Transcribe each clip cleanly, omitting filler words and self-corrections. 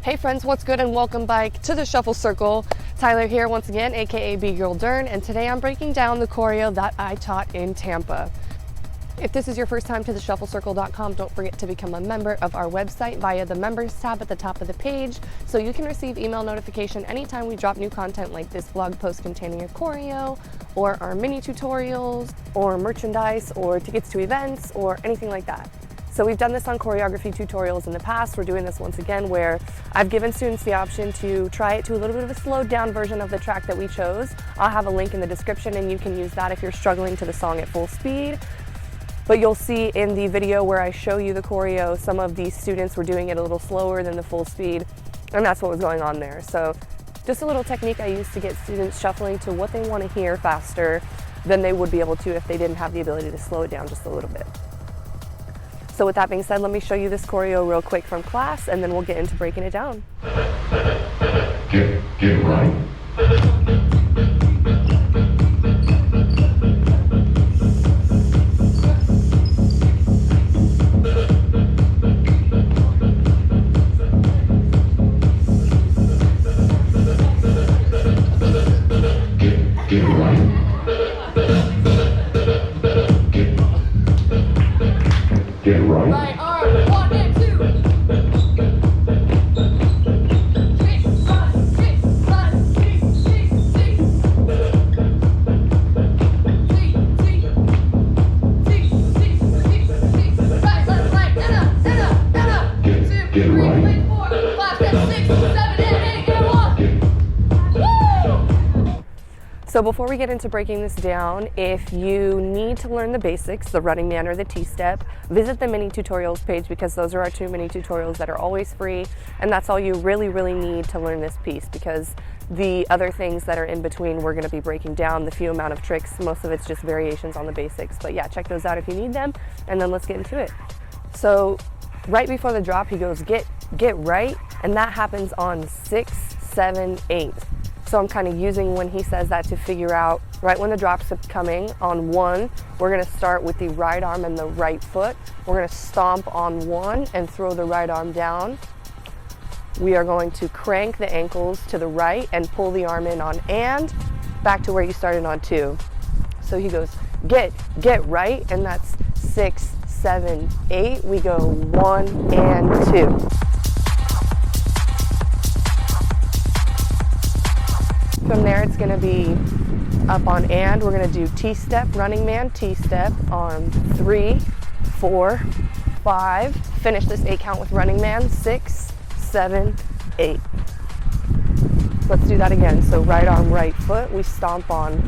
Hey friends, what's good and welcome back to the Shuffle Circle. Tyler here once again, aka B-Girl Dern, and today I'm breaking down the choreo that I taught in Tampa. If this is your first time to theshufflecircle.com, don't forget to become a member of our website via the members tab at the top of the page so you can receive email notification anytime we drop new content like this blog post containing a choreo or our mini tutorials or merchandise or tickets to events or anything like that. So we've done this on choreography tutorials in the past. We're doing this once again where I've given students the option to try it to a little bit of a slowed down version of the track that we chose. I'll have a link in the description and you can use that if you're struggling to the song at full speed. But you'll see in the video where I show you the choreo, some of these students were doing it a little slower than the full speed, and that's what was going on there. So just a little technique I use to get students shuffling to what they want to hear faster than they would be able to if they didn't have the ability to slow it down just a little bit. So with that being said, let me show you this choreo real quick from class, and then we'll get into breaking it down. Get right. Get right. Get right. Right arm, 1 and 2. Kick, run, kick, run, kick, kick, kick. Right, left, right, and up. 2, 3, 4, 5, 6, 7, 8, and 1. Woo! So before we get into breaking this down, if you need to learn the basics, the running man or the T-step, visit the mini tutorials page because those are our 2 mini tutorials that are always free, and that's all you really need to learn this piece, because the other things that are in between we're going to be breaking down, the few amount of tricks, most of it's just variations on the basics. But yeah, check those out if you need them, and then let's get into it. So right before the drop he goes get right, and that happens on 6, 7, 8. So I'm kind of using when he says that to figure out right when the drop's coming. On 1, we're going to start with the right arm and the right foot. We're going to stomp on 1 and throw the right arm down. We are going to crank the ankles to the right and pull the arm in on and back to where you started on 2. So he goes get right, and that's 6, 7, 8. We go 1 and 2. From there, it's going to be up on and. We're going to do T-step, running man, T-step on 3, 4, 5. Finish this 8 count with running man, 6, 7, 8. Let's do that again. So right arm, right foot. We stomp on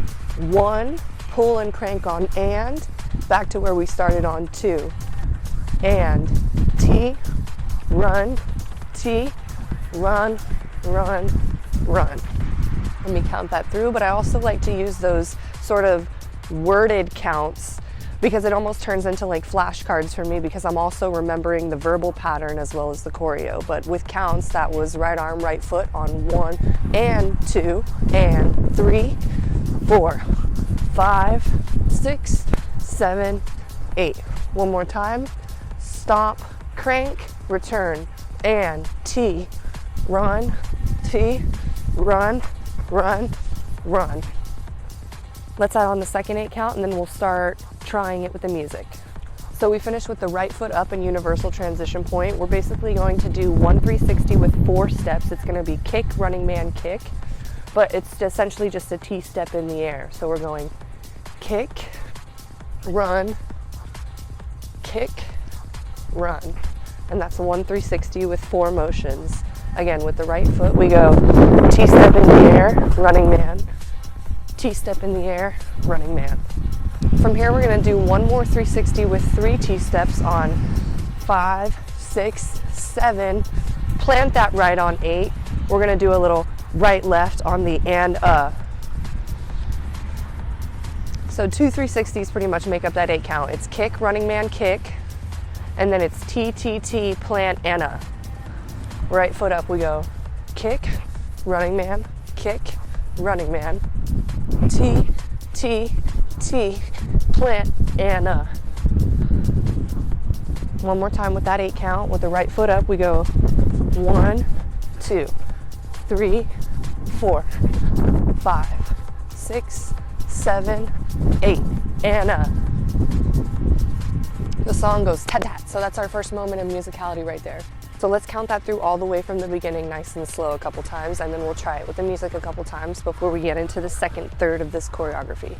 1, pull and crank on and, back to where we started on 2. And T, run, run. Let me count that through, but I also like to use those sort of worded counts because it almost turns into like flashcards for me, because I'm also remembering the verbal pattern as well as the choreo. But with counts, that was right arm, right foot on 1 and 2 and 3, 4, 5, 6, 7, 8. One more time. Stomp, crank, return, and T, run, run. Let's add on the second 8 count, and then we'll start trying it with the music. So we finished with the right foot up and universal transition point. We're basically going to do 1 360 with 4 steps. It's going to be kick, running man, kick, but it's essentially just a T-step in the air. So we're going kick, run, and that's 1 360 with 4 motions. Again, with the right foot, we go T-step in the air, running man, T-step in the air, running man. From here, we're going to do 1 more 360 with 3 T-steps on 5, 6, 7. Plant that right on 8. We're going to do a little right-left on the and. So 2 360s pretty much make up that 8 count. It's kick, running man, kick, and then it's T, plant, and Right foot up, we go kick, running man, kick, running man, T, plant, and One more time with that 8 count. With the right foot up, we go 1, 2, 3, 4, 5, 6, 7, 8, and the song goes tat-tat. So that's our first moment of musicality right there. So let's count that through all the way from the beginning, nice and slow a couple times, and then we'll try it with the music a couple times before we get into the second third of this choreography.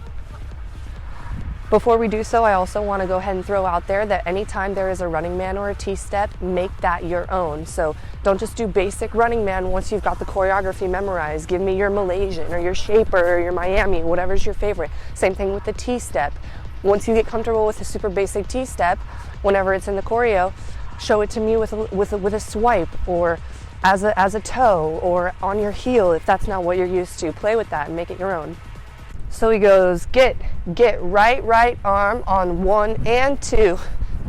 Before we do so, I also want to go ahead and throw out there that anytime there is a running man or a T-step, make that your own. So don't just do basic running man once you've got the choreography memorized. Give me your Malaysian or your Shaper or your Miami, whatever's your favorite. Same thing with the T-step. Once you get comfortable with a super basic T-step, whenever it's in the choreo, show it to me with a swipe or as a toe or on your heel if that's not what you're used to. Play with that and make it your own. So he goes, get right arm on 1 and 2,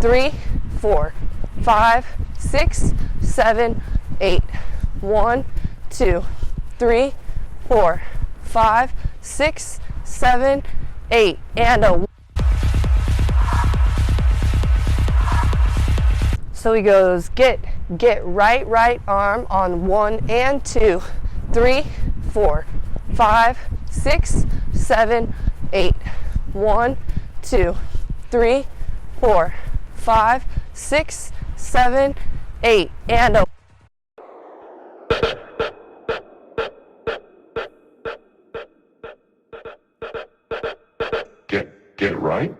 3, 4, 5, 6, 7, 8. 1, 2, 3, 4, 5, 6, 7, 8. And a. So he goes, get right arm on 1 and 2, 3, 4, 5, 6, 7, 8. 1, 2, 3, 4, 5, 6, 7, 8. And a. Get it right.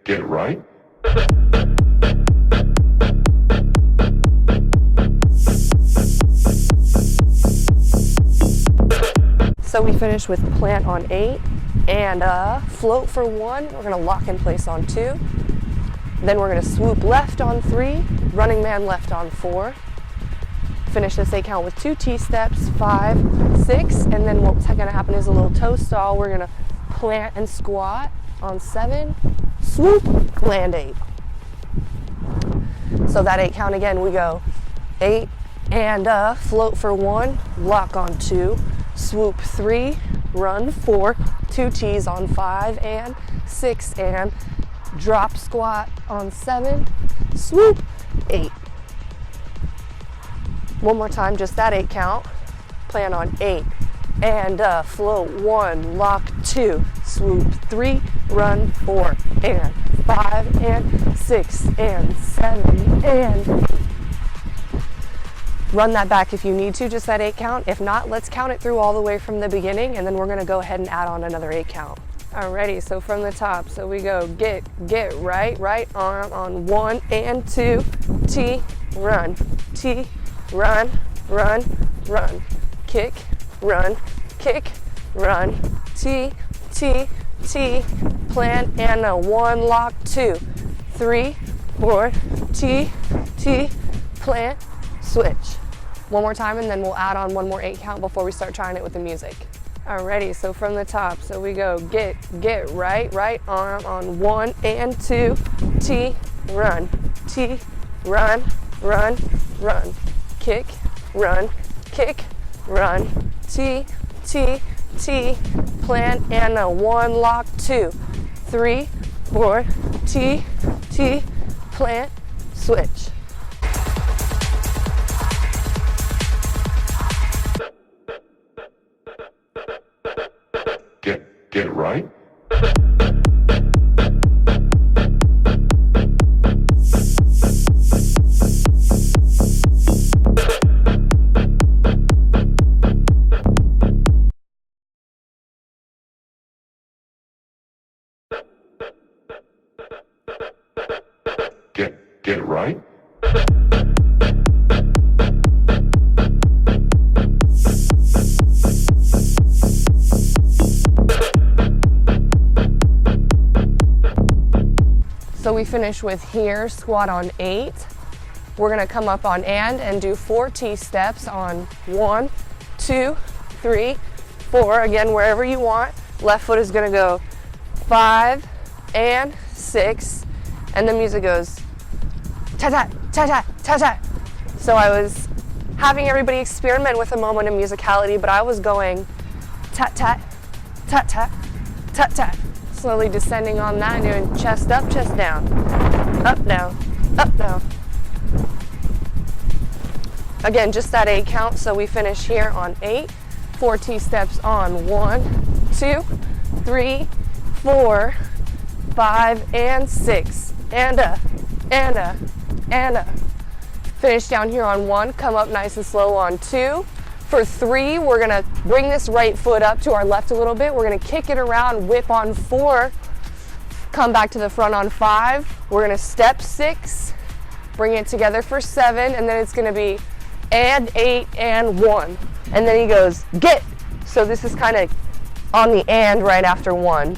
Get it right. So we finish with plant on 8 and float for 1. We're going to lock in place on 2. Then we're going to swoop left on 3, running man left on 4. Finish this 8 count with 2 T-steps, 5, 6, and then what's going to happen is a little toe stall. We're going to plant and squat on 7, swoop, land 8. So that 8 count again, we go 8 and float for 1, lock on 2, swoop 3, run 4, 2 T's on 5 and 6, and drop squat on 7, swoop 8. One more time, just that 8 count. Plan on 8 and float 1, lock 2, swoop 3, run 4 and 5 and 6 and 7 and 8. Run that back if you need to, just that 8 count. If not, let's count it through all the way from the beginning, and then we're going to go ahead and add on another 8 count. Alrighty, so from the top, so we go get right arm on 1 and 2, T, run, run, kick, run, T, plant, and a 1, lock 2, 3, 4, T, plant, switch. One more time and then we'll add on one more 8 count before we start trying it with the music. Alrighty, so from the top, so we go get right arm on 1 and 2, T, run, kick, run, T, plant, and a 1, lock 2, 3, 4, T, plant, switch. Get it right. Get it right. So we finish with here, squat on 8. We're gonna come up on and do 4 T-steps on 1, 2, 3, 4. Again, wherever you want. Left foot is gonna go 5 and 6, and the music goes ta-ta, ta-ta, ta-ta. So I was having everybody experiment with a moment of musicality, but I was going tat tat, tat tat, tat tat. Slowly descending on that and doing chest up, chest down, up, down, up, down. Again, just that 8 count, so we finish here on 8. 4 T-steps on 1, 2, 3, 4, 5, and 6. And a, and a, and a. Finish down here on 1, come up nice and slow on 2. For 3, we're gonna bring this right foot up to our left a little bit. We're gonna kick it around, whip on 4, come back to the front on 5. We're gonna step 6, bring it together for 7, and then it's gonna be and 8 and 1. And then he goes, get. So this is kind of on the and right after 1.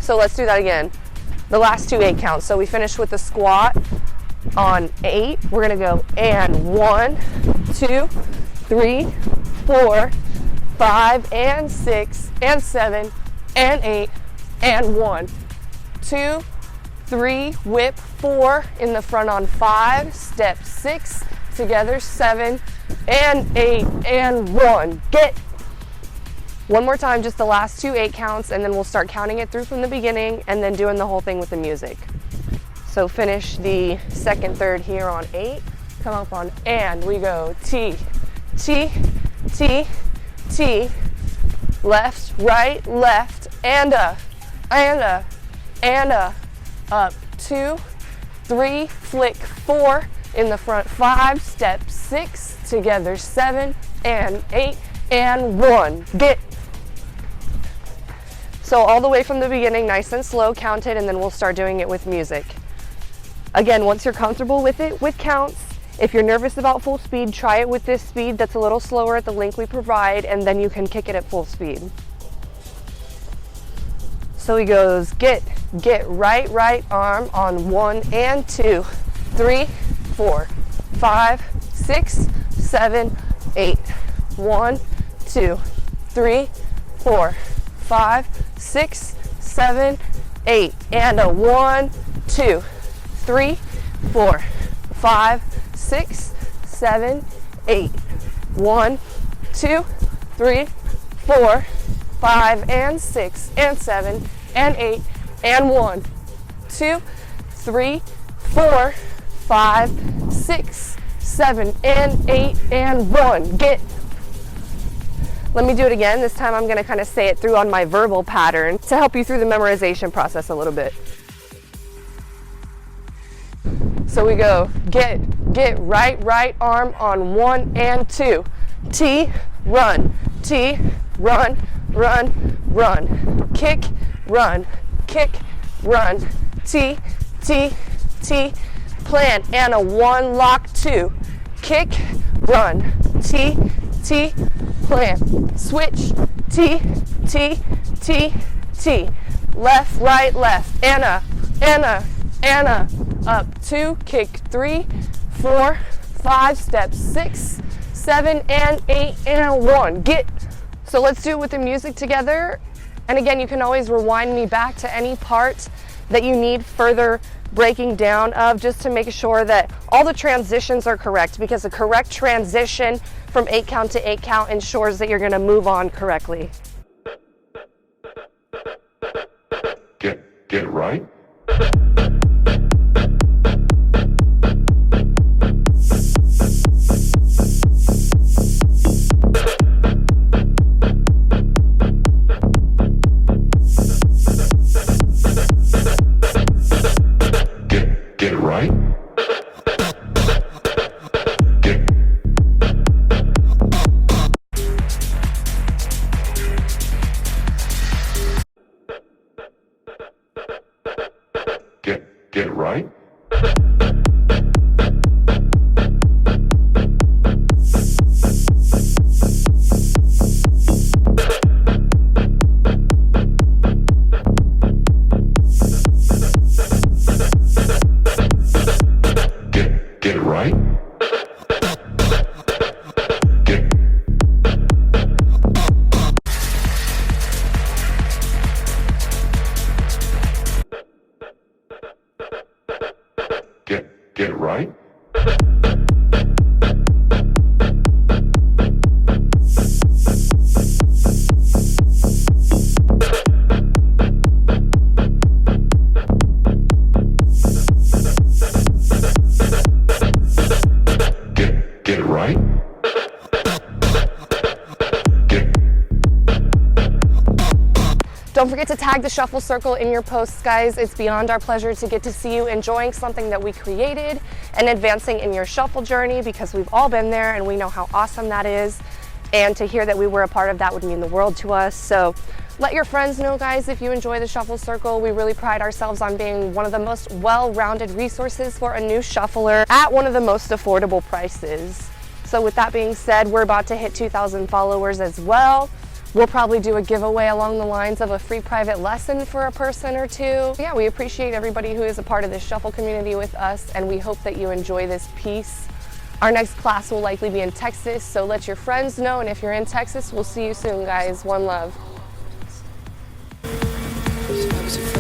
So let's do that again. The last 2 8 counts. So we finish with the squat on 8. We're gonna go and 1, 2, 3, 4, 5, and 6, and 7, and 8, and 1, 2, 3, whip 4 in the front on 5, step 6, together 7, and 8, and 1, get. One more time, just the last 2 8 counts, and then we'll start counting it through from the beginning and then doing the whole thing with the music. So finish the second, third here on 8, come up on and we go T, T, T, T, left, right, left, and a, and a, and a, up 2, 3, flick 4 in the front 5, step 6, together 7, and 8, and 1, get. So all the way from the beginning, nice and slow, count it, and then we'll start doing it with music. Again, once you're comfortable with it, with counts, if you're nervous about full speed, try it with this speed that's a little slower at the link we provide, and then you can kick it at full speed. So he goes, get, right arm on 1 and 2, 3, 4, 5, 6, 7, 8. 1, 2, 3, 4, 5, 6, 7, 8. And a 1, 2, 3, 4, 5, 6, 7, 8. 1, 2, 3, 4, 5, and 6, and 7, and 8, and 1, 2, 3, 4, 5, 6, 7, and 8, and 1. Get. Let me do it again. This time I'm going to kind of say it through on my verbal pattern to help you through the memorization process a little bit. So we go, get, right arm on 1 and 2. T, run, run, kick, run, T, plant, and a 1, lock 2, kick, run, T, plant, switch, T, left, right, left, Anna, up 2, kick 3, 4, 5, step 6, 7, and 8, and 1, get. So let's do it with the music together. And again, you can always rewind me back to any part that you need further breaking down of, just to make sure that all the transitions are correct, because a correct transition from 8 count to 8 count ensures that you're going to move on correctly. Get right. Get right. Get right. Get right. Get right. Don't forget to tag the Shuffle Circle in your posts, guys. It's beyond our pleasure to get to see you enjoying something that we created and advancing in your shuffle journey, because we've all been there and we know how awesome that is. And to hear that we were a part of that would mean the world to us. So let your friends know, guys, if you enjoy the Shuffle Circle. We really pride ourselves on being one of the most well-rounded resources for a new shuffler at one of the most affordable prices. So with that being said, we're about to hit 2,000 followers as well. We'll probably do a giveaway along the lines of a free private lesson for a person or two. Yeah, we appreciate everybody who is a part of this shuffle community with us, and we hope that you enjoy this piece. Our next class will likely be in Texas, so let your friends know, and if you're in Texas, we'll see you soon, guys. One love. I was afraid.